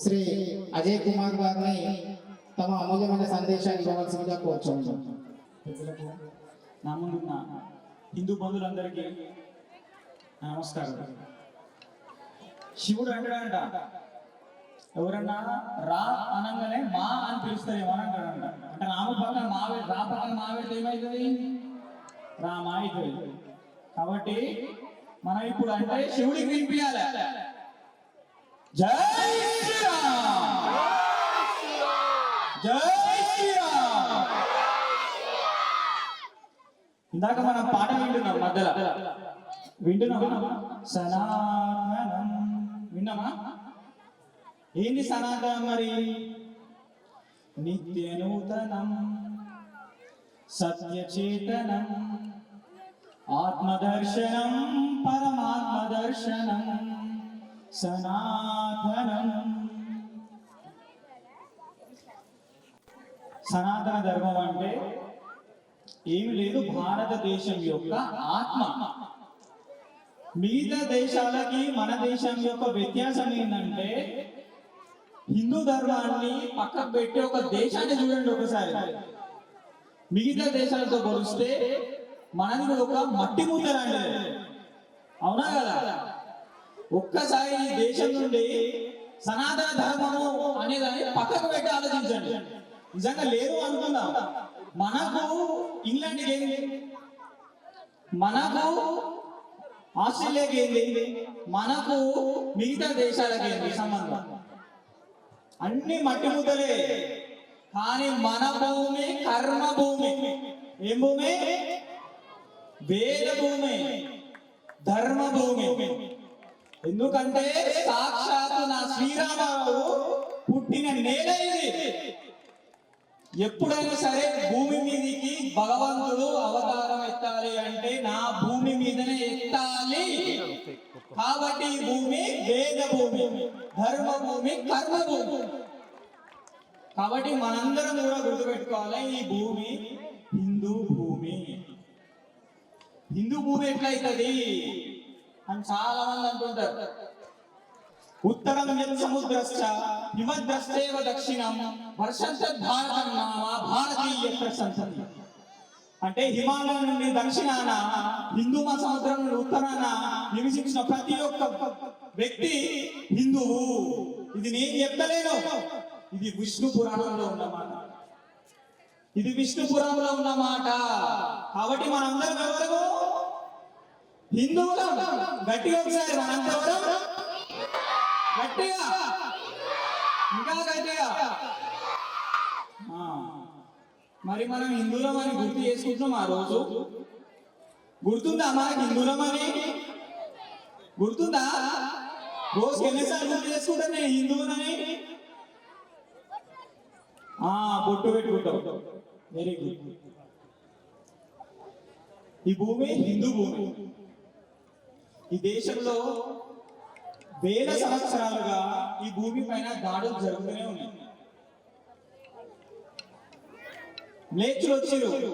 శ్రీ అజయ్ కుమార్ గారిని తమ అమూల్యమైన సందేశాన్ని ఇవ్వవలసిందిగా కోరుచున్నాం. పెద్దలకు నా ముందున్న హిందూ బంధువులందరికీ నమస్కారం. శివుడు అంటాడంట, ఎవరన్నా రా అనగానే మా అని పిలుస్తారు ఏమనంటాడంట. అంటే రాము పక్కన మావే, రా పక్కన మావేస్తే ఏమవుతుంది? రామా అవుతుంది. కాబట్టి మనం ఇప్పుడు అంటే శివుడికి వినిపించాలి. జై శ్రీరామ్, జై శ్రీరామ్. ఇందాక మనం పాట వింటున్నాం, మధ్యలో వింటున్నామా? సనాతనం విన్నామా? ఏంటి సనాతనం? మరి నిత్య నూతనం సత్యచేతనం ఆత్మదర్శనం పరమాత్మ దర్శనం సనాతనం. సనాతన ధర్మం అంటే ఏమి లేదు, భారతదేశం యొక్క ఆత్మ. మిగతా దేశాలకి మన దేశం యొక్క వ్యత్యాసం ఏంటంటే, హిందూ ధర్మాన్ని పక్కకు పెట్టి ఒక దేశాన్ని చూడండి ఒకసారి. మిగతా దేశాలతో పోలిస్తే మనది ఒక మట్టి ముద్దలాంటి, అవునా కదా? ఒక్కసారి ఈ దేశం నుండి సనాతన ధర్మము అనేదాన్ని పక్కకు పెట్టి ఆలోచించండి. నిజంగా లేదు అనుకుందాం. మనకు ఇంగ్లాండ్కి ఏంది, మనకు ఆస్ట్రేలియాకి ఏంది, మనకు మిగతా దేశాలకి ఏంది సంబంధం? అన్ని మట్టి ముద్దలే. కానీ మన భూమి కర్మ భూమి. ఏం భూమి? వేద భూమి, ధర్మ భూమి. ఎందుకంటే సాక్షాత్తు నా శ్రీరామరావు పుట్టిన నేల ఇది. ఎప్పుడైనా సరే భూమి మీదకి భగవంతుడు అవతారం ఎత్తాలి అంటే నా భూమి మీదనే ఎత్తాలి. కాబట్టి ఈ భూమి వేద భూమి, ధర్మ భూమి, కర్మ భూమి. కాబట్టి మనందరం కూడా గుర్తుపెట్టుకోవాలి, ఈ భూమి హిందూ భూమి. హిందూ భూమి ఎట్లయితుంది అని చాలా మంది అంటుంటారు. ఉత్తరం సముద్రశ్చ హిమద్రశ్చేవ దక్షిణం వర్షంత భారతం నామ భారతీయ ప్రశంసతి. అంటే హిమాలయం నుండి దక్షిణాన, హిందూ మహాసముద్రం నుండి ఉత్తరాన నివసించిన ప్రతి ఒక్క వ్యక్తి హిందువు. ఇది నేను చెప్తలేను, ఇది విష్ణు పురాణంలో ఉన్నమాట. ఇది విష్ణు పురాణంలో ఉన్నమాట. కాబట్టి మనందరం ఎవరు? హిందువులు. గట్టిగా ఒకసారి మనందరం గట్టిగా, ఇంకా గట్టిగా. మరి మనం హిందువులం అని గుర్తు చేసుకుంటున్నాం. ఆ రోజు గుర్తుందా మనకి హిందువులం అని? గుర్తుందా? రోజుకి ఎన్నిసార్లు గుర్తు చేసుకుంటాను నేను హిందువులని? బొట్టు పెట్టుకుంటాం. Very good. ఈ భూమి హిందూ భూమి. ఈ దేశంలో వేల సంవత్సరాలుగా ఈ భూమి పైన దాడులు జరుగుతూనే ఉన్నాయి. మ్లేచ్చులు వచ్చారు,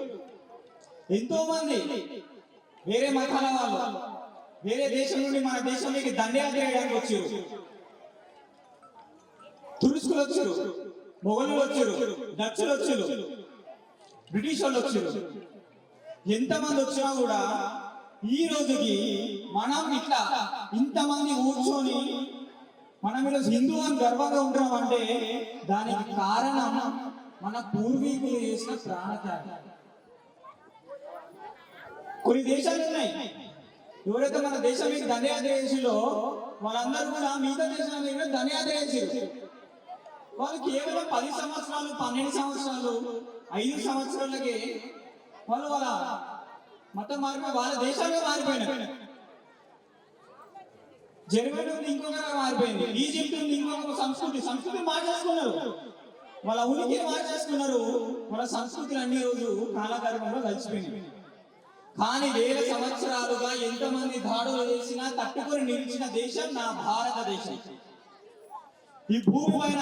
ఎంతో మంది వేరే మతాల వాళ్ళు వేరే దేశం నుండి మన దేశంలోకి దండయాత్ర చేయడానికి వచ్చారు. తురుస్కులు వచ్చారు, మొఘలు వచ్చారు, డచ్చులు వచ్చారు, బ్రిటిష్ వాళ్ళు వచ్చారు. ఎంతమంది వచ్చినా కూడా ఈ రోజుకి మనం ఇట్లా ఇంతమంది కూర్చొని మనం ఈరోజు హిందూ అని గర్వంగా ఉంటున్నాం అంటే దానికి కారణం మన పూర్వీకులు చేసిన ప్రాణత్యాగం. కొన్ని దేశాలు ఉన్నాయి, ఎవరైతే మన దేశం మీద దండయాత్ర చేసిలో వాళ్ళందరూ కూడా మిగతా దేశాల మీద దండయాత్ర చేసారు. వాళ్ళు కేవలం 10 సంవత్సరాలు 12 సంవత్సరాలు 5 సంవత్సరాలకి వాళ్ళు వాళ్ళ మతం మారిపోయి వాళ్ళ దేశాలే మారిపోయినారు. జర్మనీ నుండి ఇంకొక మారిపోయింది, ఈజిప్ట్ నుండి ఇంకొక సంస్కృతి మార్చేసుకున్నారు. వాళ్ళ ఉనికిని మార్చేసుకున్నారు. వాళ్ళ సంస్కృతులు అన్ని రోజు కాలగర్భంలో కలిసిపోయినాయి. కానీ వేల సంవత్సరాలుగా ఎంతమంది దాడులు చేసినా తట్టుకొని నిలిచిన దేశం నా భారతదేశం. ఈ భూమి పైన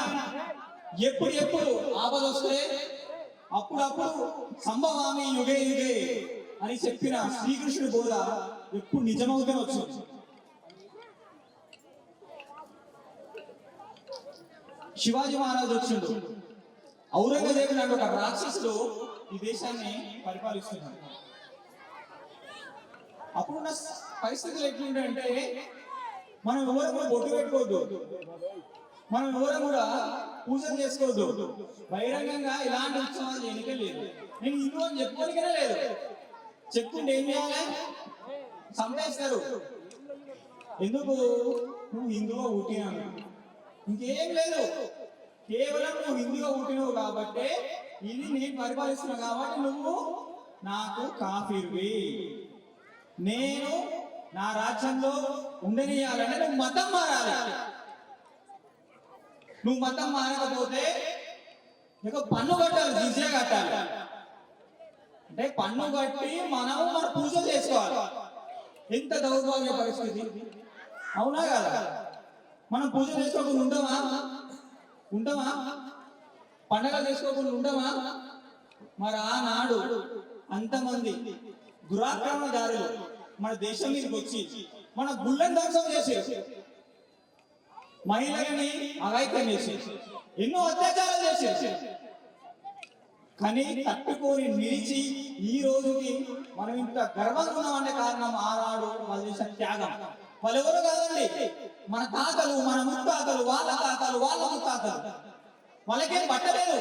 ఎప్పుడు ఆపద వస్తే అప్పుడప్పుడు సంభవామి యుగే యుగే అని చెప్పిన శ్రీకృష్ణుడి బోధ ఎప్పుడు నిజమవుతే వచ్చు. శివాజీ మహారాజు వచ్చిండు. ఔరంగజేబు లాంటి ఒక రాక్షసుడు ఈ దేశాన్ని పరిపాలిస్తున్నాడు. అప్పుడున్న పరిస్థితులు ఎట్లుంటాయంటే మనం ఎవరు కూడా బొట్టు పెట్టుకోవద్దు, మనం ఎవరు కూడా పూజలు చేసుకోవద్దు, బహిరంగంగా ఇలాంటి ఉత్సవాలు చేయనికే లేదు. నేను హిందూ అని చెప్పుకోనికనే లేదు. చెప్పుకుంటే ఏం చేయాలి? సంపేస్తారు. ఎందుకు? నువ్వు హిందువుగా పుట్టినావు, ఇంకేం లేదు. కేవలం నువ్వు హిందువుగా పుట్టినావు కాబట్టి, ఇది నేను పరిపాలిస్తున్నావు కాబట్టి నువ్వు నాకు కాఫీర్వి, నేను నా రాజ్యంలో ఉండనియాలంటే నువ్వు మతం మారాలి. నువ్వు మతం మారకపోతే నీకు పన్ను కట్టాలి, జిజియా కట్టాలి. అంటే పన్ను కట్టి మనం మన పూజ చేసుకోవాలి. ఎంత దౌర్భాగ్య పరిస్థితి, అవునా కదా? మనం పూజ చేసుకోకుండా ఉండమా? పండగ చేసుకోకుండా ఉండమా? మరి ఆనాడు అంతమంది దురాక్రమణదారులు మన దేశం మీదకి వచ్చి మన గుళ్ళని ధ్వంసం చేసి, మహిళలని అఘాయిత్యం చేసి, ఎన్నో అత్యాచారాలు చేసి, కానీ తట్టుకొని నిలిచి ఈ రోజుకి మనం ఇంత గర్వంగా ఉన్నామంటే కారణం ఆనాడు వాళ్ళు చేసిన త్యాగం. వాళ్ళెవరు కాదండి, మన తాతలు, మన ముత్తాతలు, వాళ్ళ తాతలు, వాళ్ళ ముత్తాతలు. వాళ్ళకేం పట్టలేదు,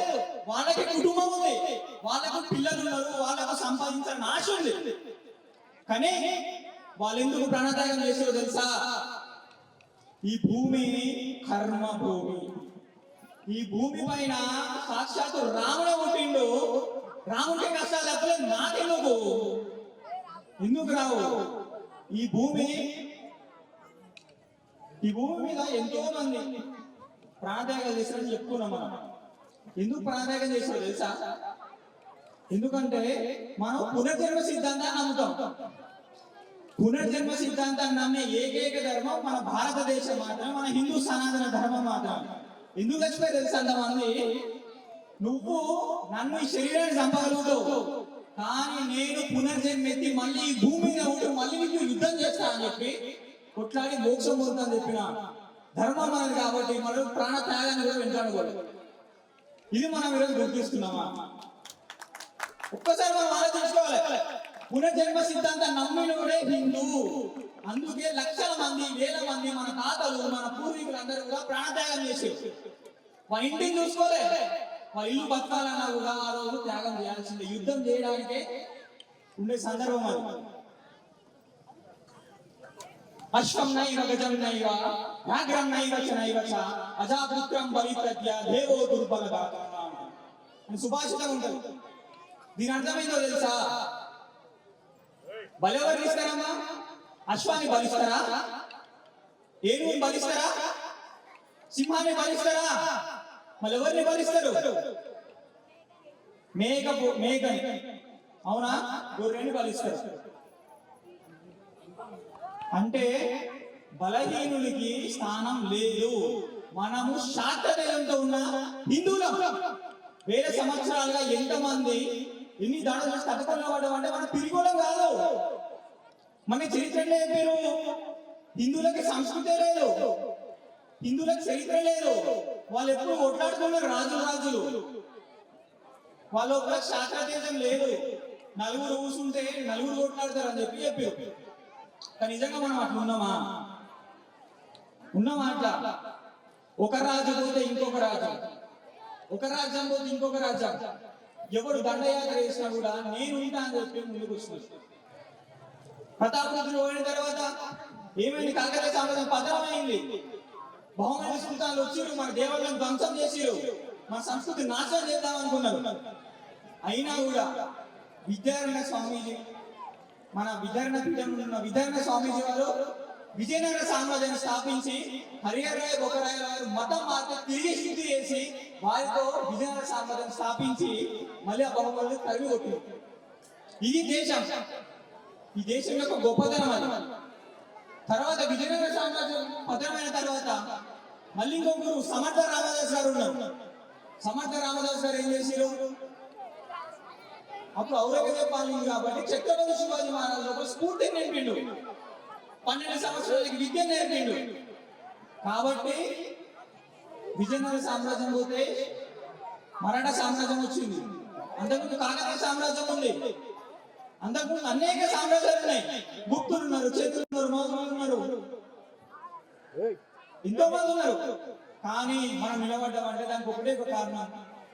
వాళ్ళకి కుటుంబం ఉంది, వాళ్ళకు పిల్లలు ఉన్నారు, వాళ్ళకు సంపాదించాలని ఆశ ఉంది. కానీ వాళ్ళు ఎందుకు ప్రాణత్యాగం చేసారో తెలుసా? ఈ భూమి కర్మ భూమి. ఈ భూమి పైన సాక్షాత్తు రాముడే పుట్టిండు. రాముడికి కష్టాలు తప్పలేదు, ఎందుకు రావు? ఈ భూమి మీద ఎంతో మంది ప్రాణత్యాగం చేశారని చెప్పుకున్నాం మనం. ఎందుకు ప్రాణత్యాగం చేశారో తెలుసా? ఎందుకంటే మనం పునర్జన్మ సిద్ధాంతాన్ని నమ్ముతాం. పునర్జన్మ సిద్ధాంతాన్ని నమ్మే ఏకైక ధర్మం మన భారతదేశం మాత్రమే, మన హిందూ సనాతన ధర్మం మాత్రమే. ఎందుకు చచ్చిపోయి తెలుసు అంతమంది? నువ్వు నన్ను ఈ శరీరాన్ని చంపగలుగుతావు, కానీ నేను పునర్జన్మెత్తి మళ్ళీ ఈ భూమి మీద ఉంటూ మళ్ళీ నీకు యుద్ధం చేస్తా అని చెప్పి కొట్లాడి మోక్షం పొందుతాను చెప్పిన ధర్మం అనేది. కాబట్టి మనం ప్రాణ త్యాగాన్ని కూడా వెంటాడకూడదు. ఇది మనం ఈరోజు గుర్తిస్తున్నామా? ఒక్కసారి మనం ఆలోచించుకోవాలి. పునర్జన్మ సిద్ధాంతాన్ని నమ్మినోడే హిందూ. అందుకే లక్షల మంది, వేల మంది మన తాతలు, మన పూర్వీకులు అందరూ కూడా ప్రాణత్యాగం చేశారు. వాళ్ళ ఇంటిని చూసుకోలే, వాళ్ళ ఇల్లు బతకాలన్నా కూడా ఆ రోజు త్యాగం చేయాల్సిందే. యుద్ధం చేయడానికే ఉండే సందర్భం అది. అశ్వం నైవ గజం నైవ వ్యాఘ్రం నైవ చ నైవ చ అజాపుత్రం బలిత్య దేవో దుర్బలదాత అని సుభాషితం ఉంటుంది. దీని అర్థమైందో తెలుసా? బలెవరు ఇస్తారమ్మా? అశ్వాన్ని బలిస్తారా? ఏనుగుని బలిస్తారా? సింహాన్ని బలిస్తారా? మళ్ళీ ఎవరిని బలిస్తారు? మేకని, అవునా? గొర్రెని బలిస్తారు. అంటే బలహీనులకి స్థానం లేదు. మనము శాక్తదేవంతో ఉన్న హిందువులం. వేల సంవత్సరాలుగా ఎంతమంది ఎన్ని దాడులు కథకుల్లో పడ్డామంటే మన తిరిగోళం కాదు. మన చరిత్రలే పేరు. హిందువులకి సంస్కృతే లేదు, హిందువులకు చరిత్ర లేదు. వాళ్ళు ఎప్పుడు కొట్లాడుతున్నారు రాజులు. వాళ్ళ శాస్త్రదేశం లేదు. నలుగురు కూర్చుంటే నలుగురు కొట్లాడతారు అని చెప్పారు. కానీ నిజంగా మనం అట్లా ఉన్నామా? అట్లా ఒక రాజు పోతే ఇంకొక రాజు, ఒక రాజ్యం పోతే ఇంకొక రాజ్యం. ఎవడు దండయాత్ర చేసినా కూడా నేను ఉంటా అని చెప్పి ముందుకు వస్తున్నాడు. ప్రతాపరుద్రుడు పోయిన తర్వాత ఏమైంది? కాకతీయ సామ్రాజ్యం పతనమైంది. బహుమతి సుల్తాన్లు వచ్చిరు, మన దేవాలయం ధ్వంసం చేసిరు, మన సంస్కృతి నాశనం చేద్దాం అనుకున్నారు. అయినా కూడా విద్యారణ్య స్వామీజీ, మన విద్యారణ్య పీఠంలో ఉన్న విద్యారణ్య స్వామీజీ వారు విజయనగర సామ్రాజ్యాన్ని స్థాపించి హరిహర రాయ్ బొక్కరాయ్ వారు మతం మార్చి తిరిగి శుద్ధి చేసి వారితో విజయనగర సామ్రాజ్యాన్ని స్థాపించి మళ్ళీ ఆ బహుమతులు తరిమి కొట్టింది. ఇది దేశం, ఈ దేశం యొక్క గొప్పతనం అది. తర్వాత విజయనగర సామ్రాజ్యం పతనమైన తర్వాత మళ్ళీ ఇంకొకరు సమర్థ రామదాస్ గారు ఉన్నారు. సమర్థ రామదాస్ గారు ఏం చేశారు? అప్పుడు ఔరంగజేబు పాలింది కాబట్టి ఛత్రపతి శివాజీ మహారాజు ఒక స్ఫూర్తి నేర్పిండు. 12 సంవత్సరాలకి విద్య నేర్పిండు. కాబట్టి విజయనగర సామ్రాజ్యం పోతే మరాఠా సామ్రాజ్యం వచ్చింది. అంతకుముందు కాకతీయ సామ్రాజ్యం ఉంది. అంతకుముందు అనేక సామ్రాజ్యాలు ఉన్నాయి. గుప్తులు ఉన్నారు, చేతులు ఉన్నారు, మౌర్యులు ఉన్నారు, ఎంతో మంది ఉన్నారు. కానీ మనం నిలబడ్డామంటే దానికి ఒకటే ఒక కారణం,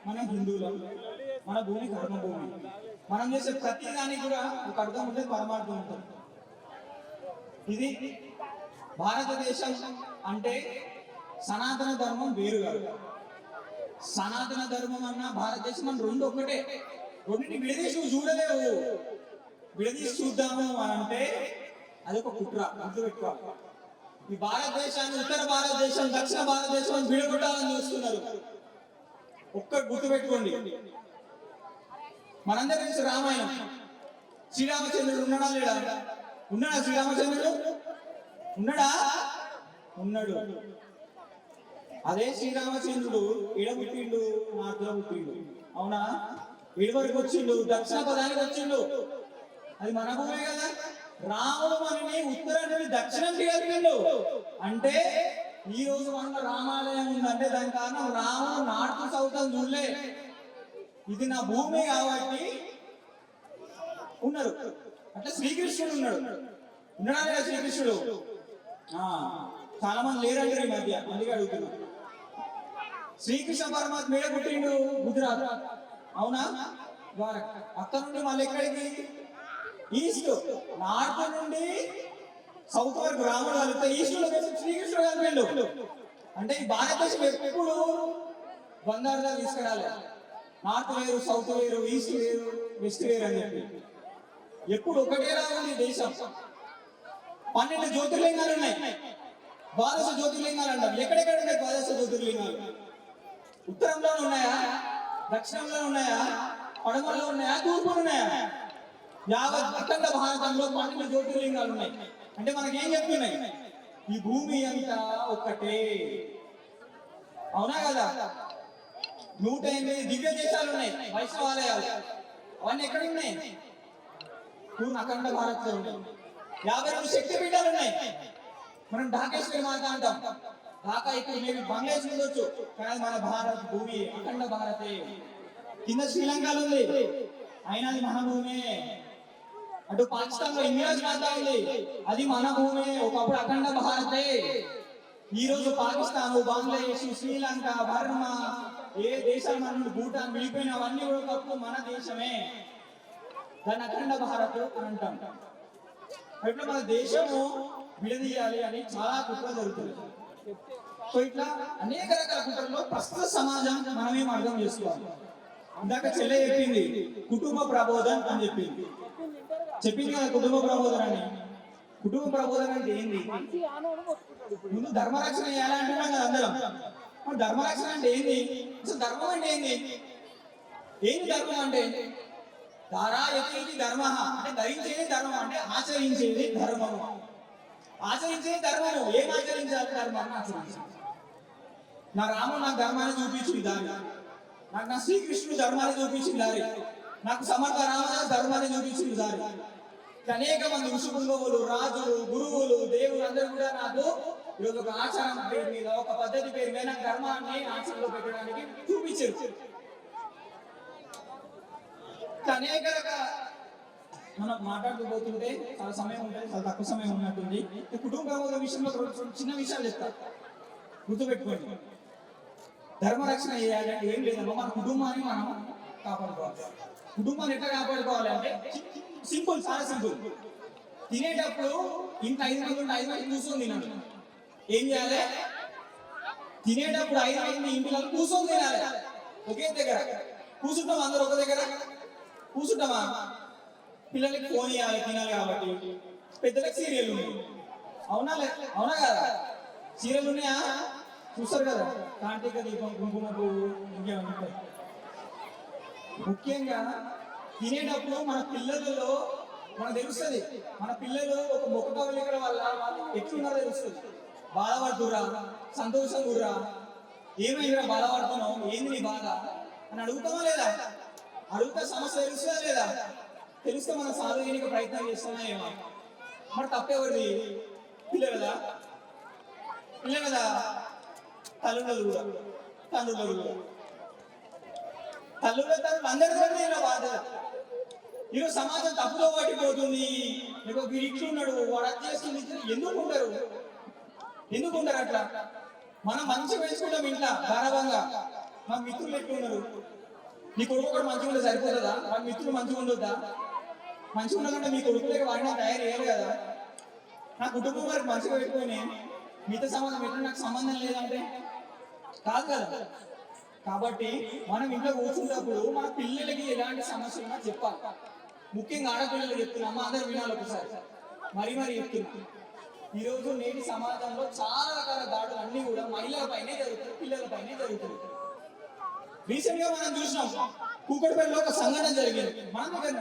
మన హిందువులు, మన భూమి కర్మభూమి. మనం చేసే ప్రతి దానికి కూడా ఒక అర్థం ఉంటుంది, పరమార్థం ఉంటుంది. ఇది భారతదేశం అంటే సనాతన ధర్మం వేరు కాదు. సనాతన ధర్మం అన్న భారతదేశం అని రెండు ఒకటే. రెండింటిని విడదీసి నువ్వు చూడలేవు. విడదీసి చూద్దాము అని అంటే అదొక కుట్ర, గుర్తుపెట్టుకోవాలి. ఈ భారతదేశాన్ని ఉత్తర భారతదేశం, దక్షిణ భారతదేశం అని విడగొట్టాలని చూస్తున్నారు. ఒక్కటి గుర్తుపెట్టుకోండి, మనందరికీ తెలుసు రామాయణం. శ్రీరామచంద్రుడు ఉన్నాడా లేడా? ఉన్నాడా? శ్రీరామచంద్రుడు ఉన్నాడా? ఉన్నాడు. అదే శ్రీరామచంద్రుడు పుట్టిండు, నార్త్లో పుట్టిండు. అవునా? వరకు వచ్చిండు, దక్షిణ పదానికి వచ్చిండు. అది మన భూమే కదా. రాముడు మనని ఉత్తరం నుండి దక్షిణంకి కలిపిండు. అంటే ఈ రోజు మన రామాలయం ఉందంటే దాని కారణం రాముడు నార్త్ సౌత్ అని చూడలే. ఇది నా భూమి కాబట్టి ఉన్నారు. అట్లా శ్రీకృష్ణుడు ఉన్నాడు. ఉన్నాడా లేదా శ్రీకృష్ణుడు? చాలా మంది లేరండి ఈ మధ్య, అందుకే అడుగుతున్నారు. శ్రీకృష్ణ పరమాత్మ ఏడ పుట్టిండు? గుజరాత్. అవునా? ద్వారక. అక్కడ నుండి మళ్ళీ ఎక్కడికి? ఈస్ట్. నార్త్ నుండి సౌత్ వరకు రాముడు కలిపితే ఈస్ట్ లో శ్రీకృష్ణుడు కలిపిండు. అంటే ఈ భారతదేశం ఎప్పుడు బంగారుగా తీసుకురాలి. నార్త్ వేరు, సౌత్ వేరు, ఈస్ట్ వేరు, వెస్ట్ వేరు అని చెప్పి ఎప్పుడు ఒకటేలా ఉంది దేశం. 12 జ్యోతిర్లింగాలు ఉన్నాయి. 12 జ్యోతిర్లింగాలు అంటారు. ఎక్కడెక్కడ ఉన్నాయి 12 జ్యోతిర్లింగాలు? ఉత్తరంలో ఉన్నాయా? దక్షిణంలో ఉన్నాయా? పడమరలో ఉన్నాయా? తూర్పులో ఉన్నాయా? యావత్ అఖండ భారతంలో 12 జ్యోతిర్లింగాలు ఉన్నాయి. అంటే మనకి ఏం చెప్తున్నాయి? ఈ భూమి అంతా ఒక్కటే. అవునా కదా? 108 దివ్య దేశాలు ఉన్నాయి, వైష్ణవాలయాలు. అవన్నీ ఎక్కడ ఉన్నాయి? పూర్ణ అఖండ భారత్ లో ఉన్నాయి. 52 శక్తి పీఠాలు ఉన్నాయి. మనం ఢాకేశ్వరి మాత అంటాం. ఢాకా ఇక్కడ మేము బంగ్లాదేశ్ ఉండొచ్చు, కానీ మన భారత్ భూమి అఖండ భారతే. కింద శ్రీలంకలో ఉంది, అయినా అది మన భూమే. అటు పాకిస్తాన్ లో ఇంగ్లాజ్ మాత ఉంది, అది మన భూమే. ఒకప్పుడు అఖండ భారతే. ఈ రోజు పాకిస్తాన్, బంగ్లాదేశ్, శ్రీలంక, బర్మా, ఏ దేశాలు మన భూటాన్ విడిపోయిన అవన్నీ కూడా ఒకప్పుడు మన దేశమే. దాన్ని అఖండ భారత్ అని అంటాం. ఇట్లా మన దేశము విడదీయాలి అని చాలా కుట్రలు జరుగుతుంది. సో ఇట్లా అనేక రకాల కుట్రల్లో ప్రస్తుత సమాజం మనమేం అర్థం చేసుకోవాలి. ఇందాక చెల్లె చెప్పింది కుటుంబ ప్రబోధన అని చెప్పింది కదా. కుటుంబ ప్రబోధన అని, కుటుంబ ప్రబోధన అంటే ఏంది? ముందు ధర్మరక్షణ చేయాలి అంటున్నాం కదా అందరం. ధర్మరక్షణ అంటే ఏంది? అసలు ధర్మం అంటే ఏంది? ఏంది ధర్మం అంటే? ధారాయతి ధర్మ అంటే ధరించేది ధర్మం, అంటే ఆచరించేది ధర్మము. ఆచరించేది ధర్మము. ఏం ఆచరించాలి? ధర్మాన్ని ఆచరించాలి. నా రాముడు నాకు ధర్మాన్ని చూపించింది దారి, నాకు నా శ్రీకృష్ణుడు ధర్మాన్ని చూపించింది దారి, నాకు సమర్థ రామదాస్ ధర్మాన్ని చూపించింది దారి. అనేక మంది ఋషులు, రాజులు, గురువులు, దేవులు అందరూ కూడా నాకు ఈరోజు ఒక ఆచారం పేరు మీద, ఒక పద్ధతి పేరు మీద నాకు ధర్మాన్ని ఆచరణలో పెట్టడానికి చూపించారు. అనేక రకాల మనం మాట్లాడుతూ పోతుంటే చాలా సమయం ఉంటుంది, చాలా తక్కువ సమయం ఉన్నట్టుంది. కుటుంబ విషయంలో చిన్న విషయాలు చెప్తారు, గుర్తుపెట్టుకోండి. ధర్మరక్షణ చేయాలంటే ఏం లేదమ్మా, మన కుటుంబాన్ని మనం కాపాడుకోవాలి. కుటుంబాన్ని ఎట్లా కాపాడుకోవాలి అంటే సింపుల్, చాలా సింపుల్. తినేటప్పుడు ఇంకా 5 మంది ఉంటే 5 మంది కూర్చొని తినాలి. ఏం చేయాలి? తినేటప్పుడు 5 మంది ఇంట్లో కూర్చొని తినాలి. ఒకే దగ్గర కూర్చుంటాం, అందరూ ఒక దగ్గర కూర్చుంటామా? పిల్లలకి ఫోన్ ఇవ్వాలి, తినాలి కాబట్టి. పెద్దలకి సీరియల్ ఉన్నాయి. అవునా కదా? సీరియల్ ఉన్నాయా? చూస్తారు కదా, కార్తీక దీపం, కుంకుమ పువ్వు, ఇంకేమన్నా. ముఖ్యంగా తినేటప్పుడు మన పిల్లలలో మనకు తెలుస్తుంది. మన పిల్లలు ఒక ముఖ కవలికల వల్ల వాళ్ళు ఎట్లున్నారో తెలుస్తుంది. బాధపడుతుర్రా, సంతోషం గుర్రా, ఏమైనా బాధపడుతున్నావు, ఏంది నీ బాధ అని అడుగుతామా లేదా? అడుగుతా సమస్య తెలుస్తుందా లేదా? తెలిస్తే మనం సాల్వ్ చేయడానికి ప్రయత్నం చేస్తున్నా ఏమో. మరి తప్పేవాడిది పిల్లలదా? తల్లులు కూడా తండ్రులు కూడా. తల్లులు అందరితో ఇలా బాధ్యత. ఈరోజు సమాజం తప్పులో పట్టిపోతుంది. నీకు వీడు ఇట్లున్నాడు, వాడు అది చేస్తుంది, ఎందుకు ఉంటారు అట్లా? మనం మంచిగా పెంచుకుంటాం ఇంట్లో గారవంగా. మా మిత్రులు ఎట్లున్నారు, నీ కొడుకు కూడా మంచిగా ఉంటే సరిపోతుందా? మా మిత్రులు మంచిగా ఉండొద్దా? మంచిగా ఉండాలంటే మీ కొడుకులకి వాడిని తయారు చేయాలి కదా. నా కుటుంబం వారికి మంచిగా పెట్టుకొని మిగతా సమాజం ఎట్లా నాకు సంబంధం లేదంటే కాదు కదా. కాబట్టి మనం ఇంట్లో కూర్చున్నప్పుడు మన పిల్లలకి ఎలాంటి సమస్యలు ఉన్నా చెప్పాలి. ముఖ్యంగా ఆడపిల్లలు చెప్తున్నాం, అందరూ వినాలి ఒకసారి. మరీ చెప్తున్నా, ఈరోజు నేటి సమాజంలో చాలా రకాల దాడులు అన్ని కూడా మహిళల పైనే జరుగుతాయి, పిల్లల పైనే జరుగుతాయి. రీసెంట్ గా మనం చూసినాం, కూకట్పల్లిలో ఒక సంఘటన జరిగింది. మన దగ్గర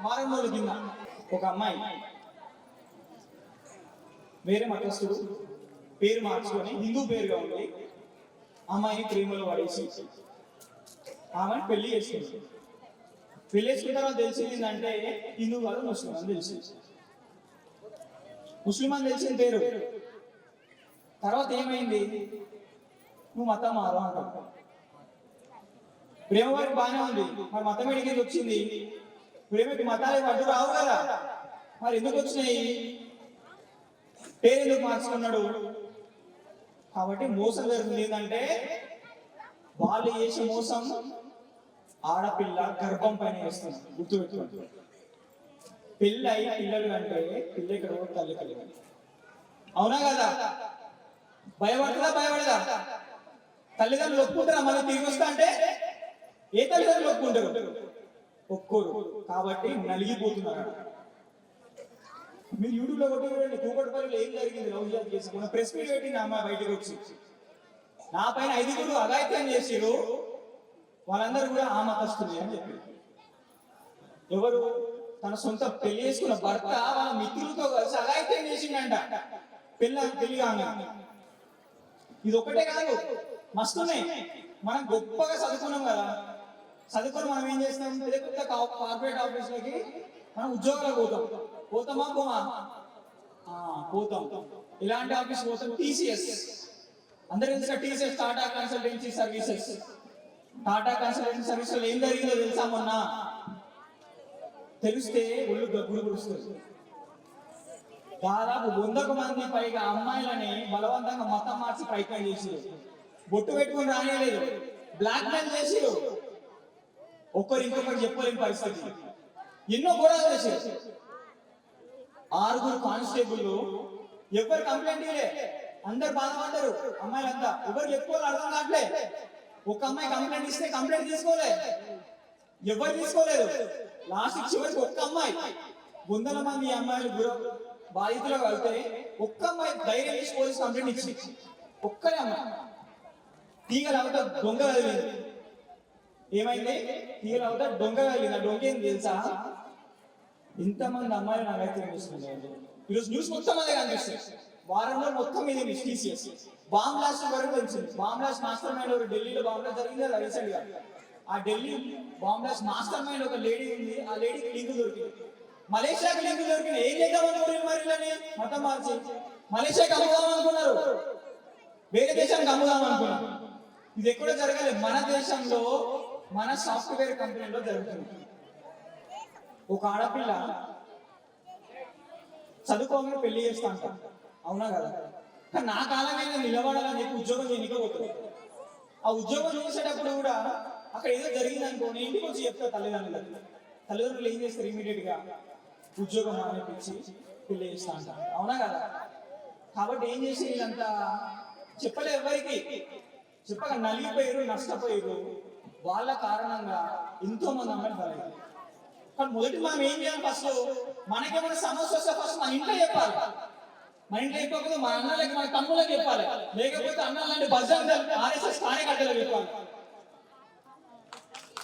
వారం రోజుల కింద ఒక అమ్మాయి వేరే మతస్థుడు పేరు మార్చుకొని హిందూ పేరుగా ఉంది, అమ్మాయిని ప్రేమలో పడేసి ఆమెను పెళ్లి చేసుకుంది. పెళ్లి చేసుకున్న తర్వాత తెలిసింది ఏంటంటే హిందూ కాదు ముస్లిం అని తెలిసింది. ముస్లిం అని తెలిసిన పేరు. తర్వాత ఏమైంది, నువ్వు మతం మారు అంటావు. ప్రేమ వరకు బాగానే ఉంది, మరి మతం ఎడికి వచ్చింది. ప్రేమకి మతాలే అడ్డు రావు కదా, మరి ఎందుకు వచ్చినాయి? పేరు ఎందుకు మార్చుకున్నాడు? కాబట్టి మోసం జరుగుతుంది. ఏంటంటే వాళ్ళు చేసే మోసం ఆడపిల్ల గర్భం పైన వేస్తున్నారు. గుర్తుపెట్టుకోండి, పెళ్ళి అయి పిల్లలు అంటే పిల్ల ఇక్కడ తల్లి కలిగి, అవునా కదా? భయపడదా? తల్లిదండ్రులు ఒప్పుకుంటారా మళ్ళీ తిరిగి వస్తా అంటే? ఏ తల్లిదండ్రులు ఒప్పుకుంటారు? ఒప్పుకోరు. కాబట్టి నలిగిపోతున్నారు. మీరు యూట్యూబ్ లో కొట్టి కూకట్పల్లిలో ఏం జరిగింది, లవ్ జిహాద్ కేసు. మన ప్రెస్ మీట్ పెట్టింది అమ్మాయి బయటకు వచ్చి, నా పైన 5 అఘాయిత్యం చేసిరు, వాళ్ళందరూ కూడా ఆ మతస్థులే అని చెప్పి. ఎవరు? తన సొంత పెళ్లి చేసుకున్న భర్త వాళ్ళ మిత్రులతో కలిసి అఘాయిత్యం చేసిండంట పెళ్లిగా. ఇది ఒకటే కాదు, మస్తున్నాయి. మనం గొప్పగా చదువుకున్నాం కదా, చదువుకొని మనం ఏం చేస్తాం, పెద్ద కార్పొరేట్ ఆఫీసులకి మనం ఉద్యోగాలు పోతామా? పోతాం. ఇలాంటి ఆఫీస్ పోతాం. TCS అందరూ తెలుసా? TCS Tata consultancy services. Tata consultancy services ఏం జరిగిందో తెలుసా? మొన్న తెలిస్తే ఒళ్ళు గగ్గులు పుడుస్తుంది. దాదాపు 100కు మంది పైగా అమ్మాయిలని బలవంతంగా మతం మార్చి ప్రయత్నం చేసిరు. బొట్టు పెట్టుకుని రానియలేదు, బ్లాక్ మెయిల్ చేసిరు. ఒక్కరు ఇంకొకరు చెప్పలేని పరిస్థితి. ఎన్నో గొడవలు చేశారు. 6 కానిస్టేబుల్ ఎవరు కంప్లైంట్ ఇవ్వలే, అందరు బాధపడ్డారు. అమ్మాయిలంతా ఎవరు చెప్పుకోవాలి అర్థం కావట్లే. ఒక అమ్మాయి కంప్లైంట్ ఇస్తే కంప్లైంట్ ఎవరు తీసుకోలేదు. లాస్ట్ చివరికి ఒక్క అమ్మాయి, 100 మంది అమ్మాయిలు బాధితులు వెళ్తే ఒక్క అమ్మాయి ధైర్యం చేసి పోలీసు కంప్లైంట్ ఇచ్చింది. ఒక్కరే అమ్మాయి. తీగలు అవుతా దొంగ కలిగింది. ఏమైంది? తీగలు అవుతా దొంగ కలిగింది. ఆ దొంగ ఏం తెలుసా? ఇంతమంది అమ్మాయిలు నాకు అయితే కనిపిస్తుంది. ఈరోజు న్యూస్ మొత్తం అదే కనిపిస్తుంది. వారంలో మొత్తం ఇది TCS బాంబ్ బ్లాస్ట్ వరకు తెలిసింది. బాంబ్ బ్లాస్ట్ మాస్టర్ మైండ్ ఒక ఢిల్లీలో బాంబ్ బ్లాస్ట్ జరిగింది కదా రీసెంట్ గా. ఆ Delhi bomb blast master mind ఒక లేడీ ఉంది. ఆ లేడీకి లింక్ దొరికింది, మలేషియాకి లింక్ దొరికింది. ఏం చేద్దామనుకున్నారు మరి? మతం మార్చి మలేషియాకి అమ్ముదాం అనుకున్నారు, వేరే దేశానికి అమ్ముదాం అనుకున్నారు. ఇది ఎక్కడ జరగలేదు, మన దేశంలో మన సాఫ్ట్వేర్ కంపెనీలో జరుగుతుంది. ఒక ఆడపిల్ల చదువుకోగానే పెళ్లి చేస్తా అంట, అవునా కదా? కానీ నా కాలం మీద నిలబడాలని చెప్పి ఉద్యోగం చేయనికపోతుంది. ఆ ఉద్యోగం చేసేటప్పుడు కూడా అక్కడ ఏదో జరిగింది అనుకోని ఇంటికి వచ్చి చెప్తారు తల్లిదండ్రులు ఏం చేస్తారు? ఇమీడియట్ గా ఉద్యోగం మానేపించి పెళ్లి చేస్తా అంటారు, అవునా కదా? కాబట్టి ఏం చేసి వీళ్ళంతా చెప్పలే, ఎవరికి చెప్పక నలిగిపోయారు, నష్టపోయారు. వాళ్ళ కారణంగా ఎంతో మంది అమ్మాయిలు బలయ్యారు. కానీ మొదటి మనం ఏం చేయాలి? ఫస్ట్ మనకేమైనా సమస్య వస్తే ఫస్ట్ మన ఇంట్లో చెప్పాలి. మన ఇంట్లో చెప్పకపోతే మన అన్నలకి, మన తమ్ముళ్ళకి చెప్పాలి. లేకపోతే అన్నలాంటి బజరంగ RSS కార్యకర్తలకు చెప్పాలి.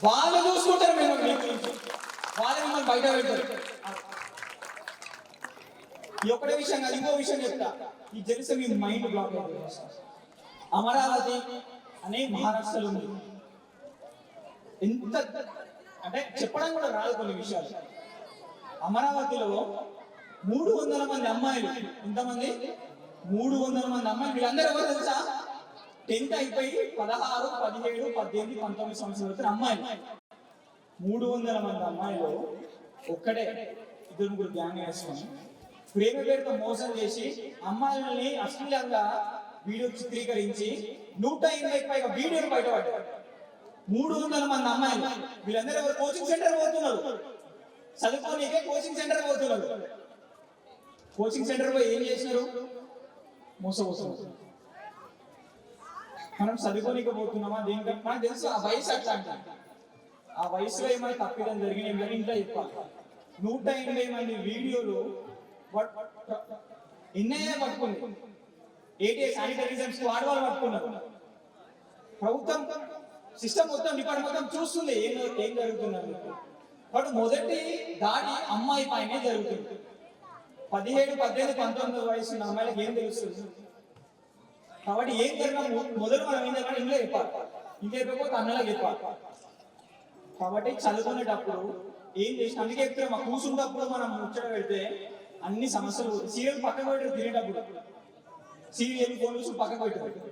వాళ్ళు చూసుకుంటారు మిమ్మల్ని, వాళ్ళు మిమ్మల్ని బయట పెడతారు. ఈ ఒక్కటే విషయం కాదు, ఇంకో విషయం చెప్తా. ఈ తెలిసి మీ మైండ్ బ్లాక్ అయిపోతుంది. అమరావతి అనే మహారాష్ట్రలో ఉంది. ఎంత అంటే చెప్పడం కూడా రాదు కొన్ని విషయాలు. అమరావతిలో 300 మంది అమ్మాయిలు, ఎంతమంది? 300 మంది అమ్మాయిలు. వీళ్ళందరూ ఎవరు తెలుసా? 10th అయిపోయి 16, 17, 18, 19 సంవత్సరాలు అమ్మాయిలు 300 మంది అమ్మాయిలు ఒక్కడే 2-3 గ్యాంగ్ వేసుకొని ప్రేమ పేరుతో మోసం చేసి అమ్మాయిలని అశ్లీలంగా వీడియో చిత్రీకరించి 180 పైగా వీడియోలు బయటపడ్డారు. 300 మంది అమ్మాయిలు, వీళ్ళందరూ ఎవరు కోచింగ్ సెంటర్ పోతున్నారు, చదువుకోనికే కోచింగ్ సెంటర్ పోతున్నారు. కోచింగ్ సెంటర్ పోయి ఏం చేసినారు? మోసపోతున్నారు. మనం చదువుకోనిక పోతున్నామా? దేనికంటే మనకు తెలుసు ఆ వయసు అట్లాంటి, ఆ వయసులో ఏమైనా తప్పిదం జరిగిన ఏమైనా ఇంట్లో చెప్పాలి. 180 మంది వీడియోలు ఎన్ఐఏ పట్టుకుంది, ఏటీఎస్ శానిటైజేషన్ స్క్వాడ్ వాళ్ళు పట్టుకున్నారు. ప్రభుత్వం సిస్టమ్ మొత్తం డిపార్ట్మెంట్ మొత్తం చూస్తుంది ఏం జరుగుతున్నది. బట్ మొదటి దాడి అమ్మాయి పైనే జరుగుతుంది. 17, 18, 19 వయసు ఉన్న అమ్మాయిలకు ఏం తెలుస్తుంది? కాబట్టి ఏం జరిగినా మొదలు మనం ఏం చేయాలి? ఇంట్లో చెప్పాలి, ఇంట్లో చెప్పకపోతే అన్నలకు చెప్పాలి. కాబట్టి చదువుకునేటప్పుడు ఏం చేసిన అందుకే చెప్తే మా కూర్చున్నప్పుడు మనం ముచ్చట పెడితే అన్ని సమస్యలు. సీరియల్ పక్కకు పెట్టారు, తినేటప్పుడు సీరియల్ ఫోన్ చూసి పక్కకు పెట్టారు.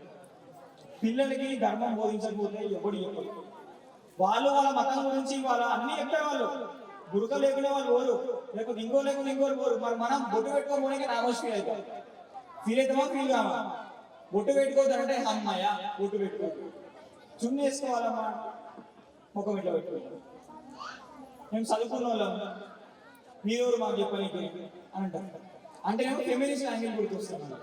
పిల్లలకి ధర్మం బోధించకపోతే ఎవడు చెప్పరు. వాళ్ళు వాళ్ళ మతం గురించి వాళ్ళ అన్ని చెప్పారు. వాళ్ళు గురుక లేకునే వాళ్ళు పోరు, లేకపోతే ఇంకోరు పోరు. మరి మనం బొట్టు పెట్టుకోకపోతే నామోష్ ఫీల్ అవుతాం. ఫీల్ అవుతామా? ఫీల్ కావా? బొట్టు పెట్టుకోవద్దంటే అమ్మాయ బొట్టు పెట్టుకోవద్దు, చున్నీ వేసుకోవాలమ్మా, ముఖం ఇట్లా పెట్టుకోవాలి. మేము చదువుకున్న వాళ్ళం, మీరెవరు మాకు చెప్పనీకి అని అంటారు. అంటే నేను ఫెమినిస్ట్ యాంగిల్ గుర్తొస్తున్నాను.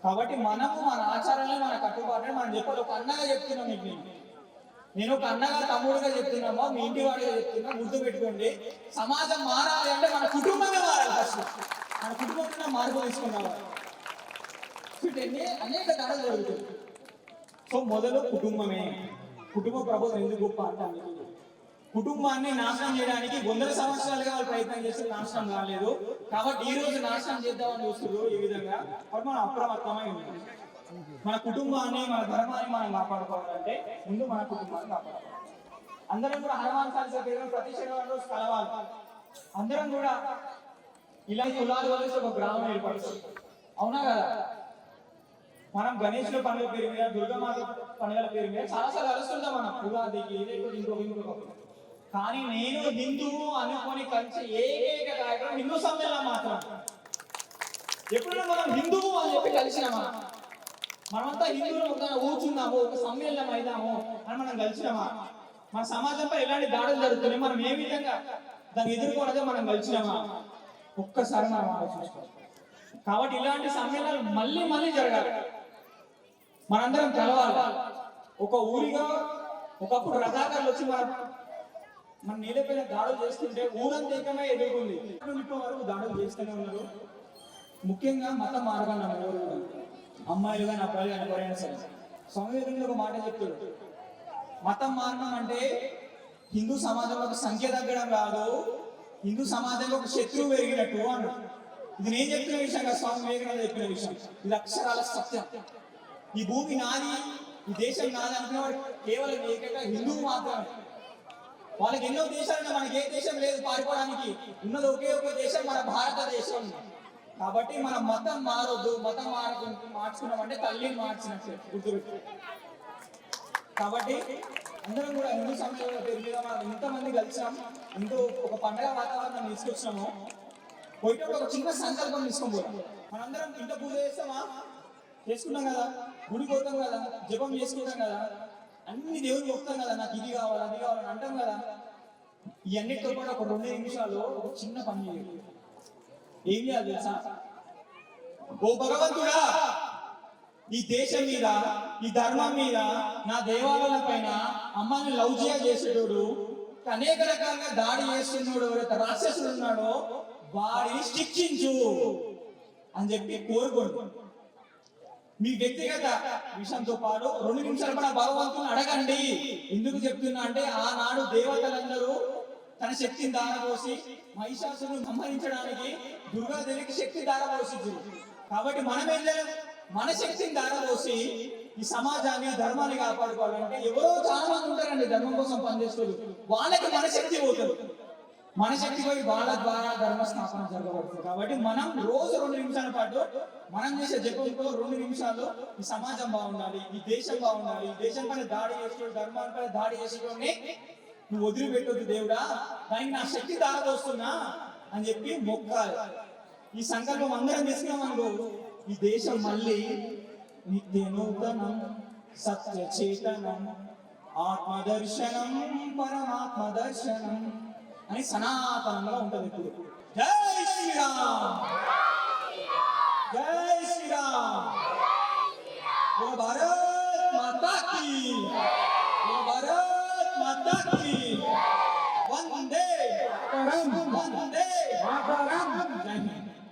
కాబట్టి మనము మన ఆచారాన్ని, మన కట్టుబాటుని మనం చెప్పాలి. ఒక అన్నగా చెప్తున్నాం మీకు, నేను ఒక అన్నగా తమ్ముడుగా చెప్తున్నామా, మీ ఇంటి వాడిగా చెప్తున్నా, గుర్తు పెట్టుకోండి. సమాజం మారాలి అంటే మన కుటుంబంగా మారాలి. ఫస్ట్ మన కుటుంబంలో మార్పు తీసుకున్నాము. అనేక తరాలు జరుగుతుంది. సో మొదలు కుటుంబమే. కుటుంబ ప్రభుత్వం ఎందుకు గొప్ప అంటే కుటుంబాన్ని నాశనం చేయడానికి 100 సంవత్సరాలుగా వాళ్ళు ప్రయత్నం చేస్తే నాశనం కాలేదు. కాబట్టి ఈ రోజు నాశనం చేద్దామని చూస్తున్నారు. ఈ విధంగా మనం అప్రమత్తమై ఉన్నాం. మన కుటుంబాన్ని, మన ధర్మాన్ని మనం కాపాడుకోవాలంటే ముందు మన కుటుంబాన్ని కాపాడుకోవాలి. అందరం కూడా హనుమాన్ చాలీసా పేరు ప్రతి శనివారం రోజు కలవాలి. అందరం కూడా ఇలా కులాలు కలిసి ఒక గ్రామం ఏర్పడుతుంది. అవునా కదా? మనం గణేశుల పండుగ పేరు మీద, దుర్గమాత పండుగల పేరు మీద చాలాసార్లు కలుస్తుంటాం. మనం ఉగాదికి ఇంకొక. కానీ నేను హిందువు అనుకొని కలిసి ఏకైక కార్యక్రమం హిందూ సమ్మేళనం మాత్రం. ఎప్పుడైనా మనం హిందువు అని చెప్పి కలిసినామా? మనమంతా హిందువులు ఒక కూర్చున్నాము, ఒక సమ్మేళనం అయినాము అని మనం కలిసినామా? మన సమాజంపై ఎలాంటి దాడులు జరుగుతున్నాయి, మనం ఏ విధంగా దాన్ని ఎదుర్కోవడం మనం కలిసినామా? ఒక్కసారి మనం ఆలోచించుకోవాలి. కాబట్టి ఇలాంటి సమ్మేళనాలు మళ్ళీ జరగాలి. మనందరం కలవాలి. ఒక ఊరిగా ఒకప్పుడు రజాకారులు వచ్చి మన నీళ్ళపైన దాడులు చేస్తుంటే ఊరంతా ఏకమే ఎదుర్కొంది. ఇప్పటి వరకు దాడులు చేస్తూనే ఉన్నారు. ముఖ్యంగా మతం మారగానే ఎవరు అమ్మాయిలు కానీ అబ్బాయిలు కానీ ఎవరైనా సరే. స్వామి వివేకానంద ఒక మాట చెప్తాడు, మతం మారడం అంటే హిందూ సమాజంలో ఒక సంఖ్య తగ్గడం కాదు, హిందూ సమాజంలో ఒక శత్రువు పెరిగినట్టు అన్నాడు. ఇది నేను చెప్పిన విషయం కాదు, స్వామి వివేకానంద చెప్పిన విషయం. ఇది అక్షరాల సత్యం. ఈ భూమి నాది, ఈ దేశం నాది అనుకునేవాడు కేవలం ఏకైక హిందువు మాత్రమే. వాళ్ళకి ఎన్నో దేశాలు, మనకి ఏ దేశం లేదు పారిపోవడానికి. ఉన్నది ఒకే ఒక దేశం, మన భారతదేశం. కాబట్టి మన మతం మారొద్దు. మతం మార్చుకున్నామంటే తల్లిని మార్చినట్టు గుర్తుపెట్టు. కాబట్టి అందరం కూడా హిందూ సమ్మేళనాల పేరు మీద మనం ఇంతమంది కలిసాం, ఎంతో ఒక పండగ వాతావరణం తీసుకొచ్చినాము. పోయేటప్పుడు ఒక చిన్న సంకల్పం తీసుకొని పోతాం. మనందరం ఇంట్లో పూజ చేసుకున్నాం కదా, గుడికి పోతాం కదా, జపం చేసుకుంటాం కదా, అన్ని దేవుని చెప్తాం కదా, నాకు ఇది కావాలి అది కావాలని అంటాం కదా. ఇవన్నిటితో పాటు ఒక 2 నిమిషాలు ఒక చిన్న పని చేయాలి. ఏం చేయాలి తెలుసా? ఓ భగవంతుడా, ఈ దేశం మీద, ఈ ధర్మం మీద, నా దేవాలయాల పైన అమ్మాయిని లౌజియా చేసేటోడు, అనేక రకాలుగా దాడి చేస్తున్నాడు, ఎవరైతే రాక్షసుడు ఉన్నాడో వాడిని శిక్షించు అని చెప్పి కోరుకోండి. మీ వ్యక్తిగత విషయంతో పాటు 2 నిమిషాలు కూడా భగవంతుని అడగండి. ఎందుకు చెప్తున్నా అంటే ఆనాడు దేవతలందరూ తన శక్తిని దారపోసి మహిషాసురుని సంహరించడానికి దుర్గాదేవికి శక్తి దారపోసింది. కాబట్టి మనం ఏం చేయాలి? మన శక్తిని దారపోసి ఈ సమాజాన్ని, ధర్మాన్ని కాపాడుకోవాలంటే ఎవరో చాలా మంది ఉంటారండి ధర్మం కోసం పనిచేస్తారు. వాళ్ళకి మన శక్తి పోతుంది. మన శక్తి పోయి వాళ్ళ ద్వారా ధర్మ స్థాపన జరగబడుతుంది. కాబట్టి మనం రోజు 2 నిమిషాల పాటు మనం చేసే జపంతో 2 నిమిషాలు ఈ సమాజం బాగుండాలి, ఈ దేశం బాగుండాలి, ఈ దేశం పైన దాడి చేసేటోడు, ధర్మాలపై దాడి చేసేటోడిని నువ్వు వదిలిపెట్టొద్దు దేవుడా, దానికి నా శక్తి దారదోస్తున్నా అని చెప్పి మొక్కాలి. ఈ సంకల్పం అందరం తీసుకున్నామనుకో, ఈ దేశం మళ్ళీ నిత్య నూతనం, సత్య చేతనం, ఆత్మదర్శనం, పరమాత్మ దర్శనం అని సనాతనంగా ఉంటది ఇప్పుడు. జై శ్రీరామ్, జై శ్రీరామ్, ఓ భారత్ మాతా కీ, ఓ భారత్ మాతా కీ.